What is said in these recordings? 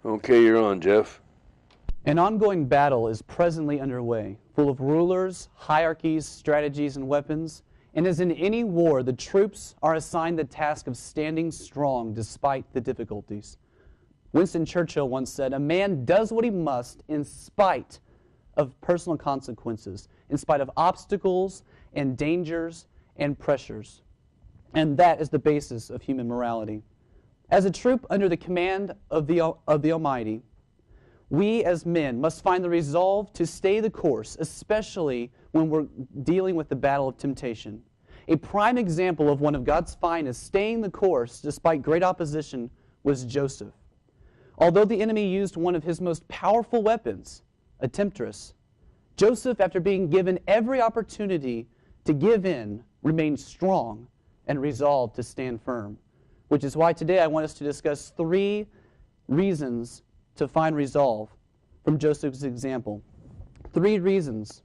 Okay, you're on, Jeff. An ongoing battle is presently underway, full of rulers, hierarchies, strategies, and weapons. And as in any war, the troops are assigned the task of standing strong despite the difficulties. Winston Churchill once said, "A man does what he must in spite of personal consequences, in spite of obstacles and dangers and pressures." And that is the basis of human morality. As a troop under the command of the Almighty, we as men must find the resolve to stay the course, especially when we're dealing with the battle of temptation. A prime example of one of God's finest staying the course despite great opposition was Joseph. Although the enemy used one of his most powerful weapons, a temptress, Joseph, after being given every opportunity to give in, remained strong and resolved to stand firm. Which is why today I want us to discuss 3 reasons to find resolve from Joseph's example. 3 reasons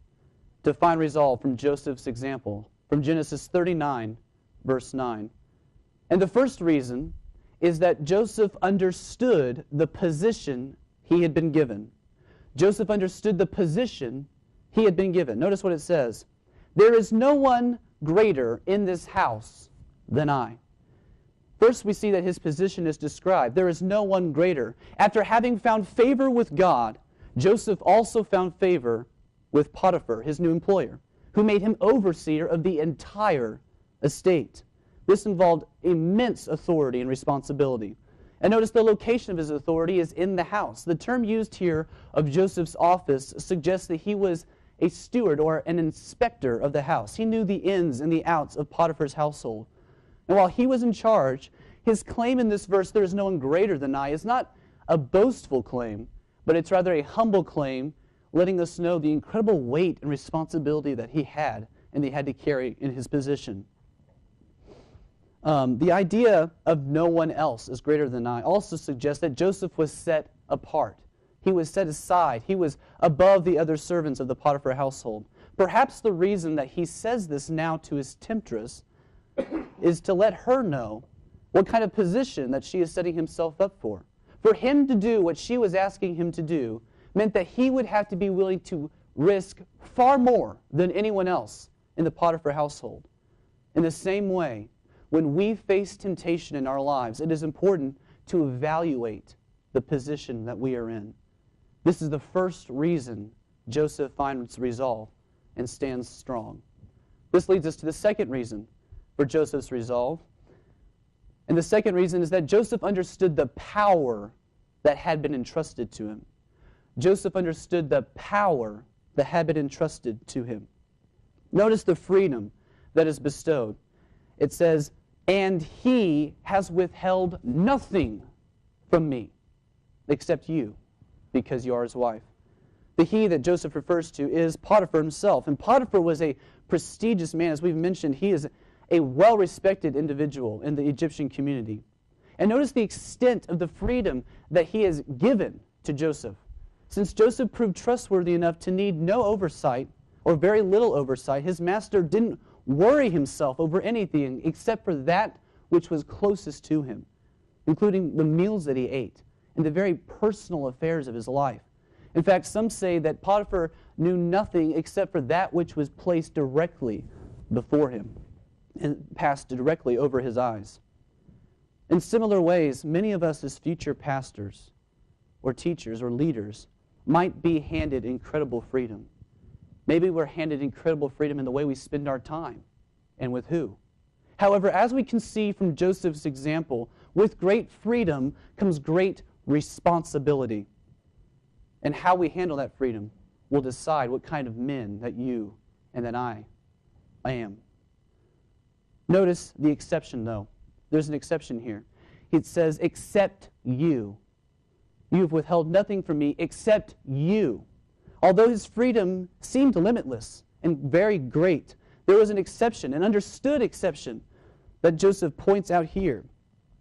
to find resolve from Joseph's example, from Genesis 39, verse 9. And the first reason is that Joseph understood the position he had been given. Joseph understood the position he had been given. Notice what it says. "There is no one greater in this house than I." First, we see that his position is described. There is no one greater. After having found favor with God, Joseph also found favor with Potiphar, his new employer, who made him overseer of the entire estate. This involved immense authority and responsibility. And notice the location of his authority is in the house. The term used here of Joseph's office suggests that he was a steward or an inspector of the house. He knew the ins and the outs of Potiphar's household. And while he was in charge, his claim in this verse, "There is no one greater than I," is not a boastful claim, but it's rather a humble claim, letting us know the incredible weight and responsibility that he had and he had to carry in his position. The idea of no one else is greater than I also suggests that Joseph was set apart. He was set aside. He was above the other servants of the Potiphar household. Perhaps the reason that he says this now to his temptress is to let her know what kind of position that she is setting himself up for. For him to do what she was asking him to do meant that he would have to be willing to risk far more than anyone else in the Potiphar household. In the same way, when we face temptation in our lives, it is important to evaluate the position that we are in. This is the first reason Joseph finds resolve and stands strong. This leads us to the second reason for Joseph's resolve. And the second reason is that Joseph understood the power that had been entrusted to him. Joseph understood the power that had been entrusted to him. Notice the freedom that is bestowed. It says, "And he has withheld nothing from me except you, because you are his wife." The he that Joseph refers to is Potiphar himself. And Potiphar was a prestigious man. As we've mentioned, he is a well-respected individual in the Egyptian community. And notice the extent of the freedom that he has given to Joseph. Since Joseph proved trustworthy enough to need no oversight, or very little oversight, his master didn't worry himself over anything except for that which was closest to him, including the meals that he ate and the very personal affairs of his life. In fact, some say that Potiphar knew nothing except for that which was placed directly before him and passed directly over his eyes. In similar ways, many of us as future pastors or teachers or leaders might be handed incredible freedom. Maybe we're handed incredible freedom in the way we spend our time and with who. However, as we can see from Joseph's example, with great freedom comes great responsibility. And how we handle that freedom will decide what kind of men that you and that I am. Notice the exception, though. There's an exception here. It says, "Except you. You have withheld nothing from me except you." Although his freedom seemed limitless and very great, there was an exception, an understood exception, that Joseph points out here.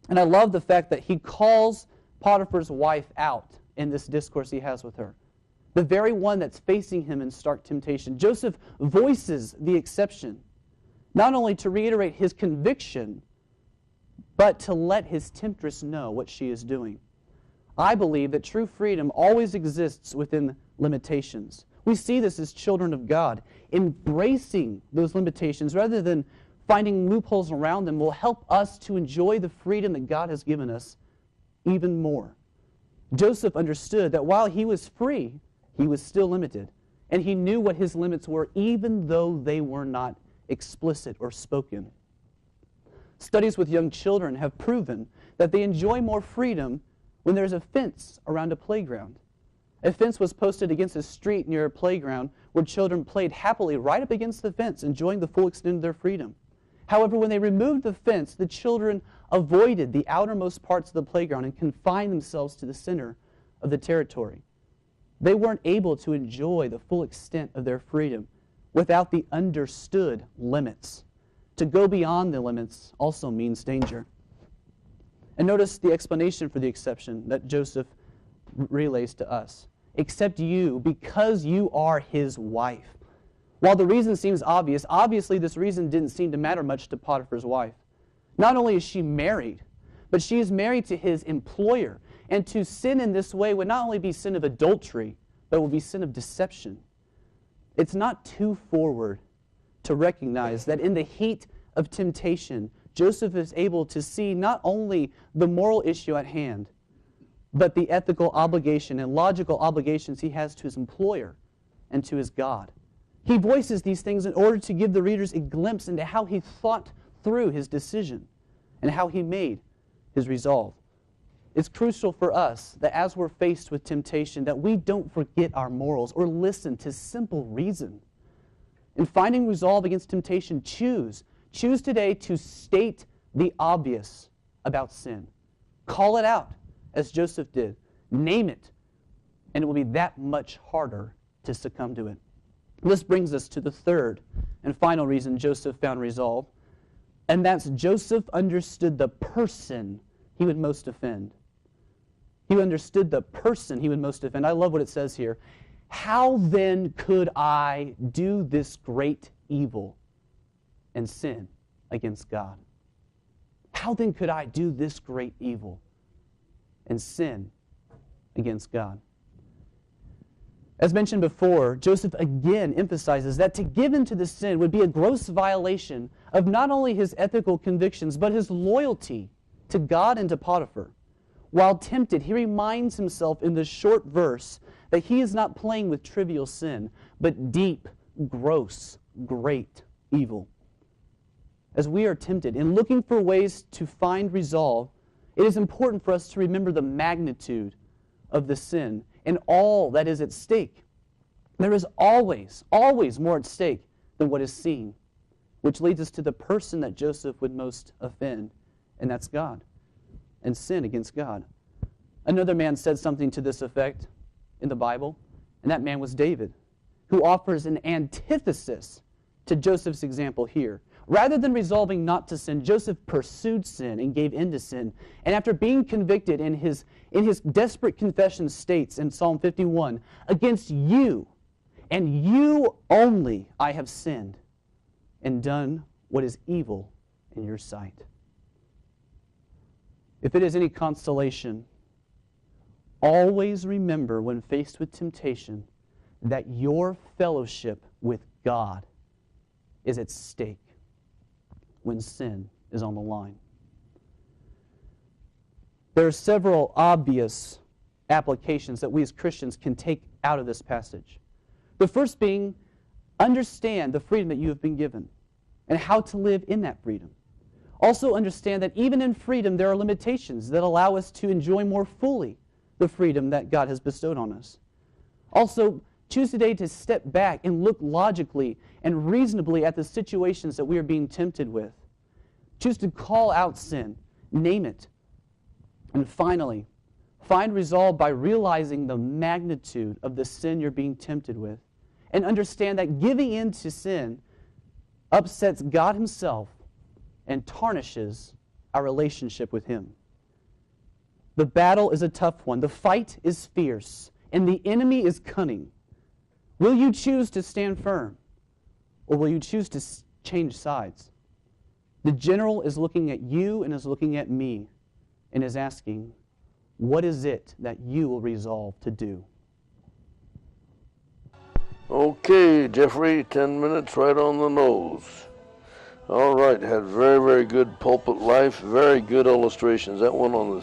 And I love the fact that he calls Potiphar's wife out in this discourse he has with her. The very one that's facing him in stark temptation. Joseph voices the exception, not only to reiterate his conviction, but to let his temptress know what she is doing. I believe that true freedom always exists within limitations. We see this as children of God. Embracing those limitations rather than finding loopholes around them will help us to enjoy the freedom that God has given us even more. Joseph understood that while he was free, he was still limited. And he knew what his limits were, even though they were not explicit or spoken. Studies with young children have proven that they enjoy more freedom when there's a fence around a playground. A fence was posted against a street near a playground where children played happily right up against the fence, enjoying the full extent of their freedom. However, when they removed the fence, the children avoided the outermost parts of the playground and confined themselves to the center of the territory. They weren't able to enjoy the full extent of their freedom without the understood limits. To go beyond the limits also means danger. And notice the explanation for the exception that Joseph relays to us. Except you, because you are his wife. While the reason seems obvious, obviously this reason didn't seem to matter much to Potiphar's wife. Not only is she married, but she is married to his employer. And to sin in this way would not only be sin of adultery, but it will be sin of deception. It's not too forward to recognize that in the heat of temptation, Joseph is able to see not only the moral issue at hand, but the ethical obligation and logical obligations he has to his employer and to his God. He voices these things in order to give the readers a glimpse into how he thought through his decision and how he made his resolve. It's crucial for us that as we're faced with temptation, that we don't forget our morals or listen to simple reason. In finding resolve against temptation, choose today to state the obvious about sin. Call it out, as Joseph did. Name it, and it will be that much harder to succumb to it. This brings us to the third and final reason Joseph found resolve, and that's Joseph understood the person he would most offend. He understood the person he would most offend. I love what it says here. How then could I do this great evil and sin against God? How then could I do this great evil and sin against God? As mentioned before, Joseph again emphasizes that to give in to the sin would be a gross violation of not only his ethical convictions, but his loyalty to God and to Potiphar. While tempted, he reminds himself in this short verse that he is not playing with trivial sin, but deep, gross, great evil. As we are tempted in looking for ways to find resolve, it is important for us to remember the magnitude of the sin and all that is at stake. There is always, always more at stake than what is seen, which leads us to the person that Joseph would most offend, and that's God, and sin against God. Another man said something to this effect in the Bible, and that man was David, who offers an antithesis to Joseph's example here. Rather than resolving not to sin, Joseph pursued sin and gave in to sin. And after being convicted in his desperate confession states in Psalm 51, against you and you only I have sinned and done what is evil in your sight. If it is any consolation, always remember when faced with temptation that your fellowship with God is at stake when sin is on the line. There are several obvious applications that we as Christians can take out of this passage. The first being, understand the freedom that you have been given and how to live in that freedom. Also understand that even in freedom there are limitations that allow us to enjoy more fully the freedom that God has bestowed on us. Also, choose today to step back and look logically and reasonably at the situations that we are being tempted with. Choose to call out sin, name it. And finally, find resolve by realizing the magnitude of the sin you're being tempted with, and understand that giving in to sin upsets God Himself and tarnishes our relationship with Him. The battle is a tough one. The fight is fierce, and the enemy is cunning. Will you choose to stand firm, or will you choose to change sides? The general is looking at you and is looking at me and is asking, What is it that you will resolve to do? Okay, Jeffrey, 10 minutes right on the nose. All right, had very, very good pulpit life, very good illustrations. That one on the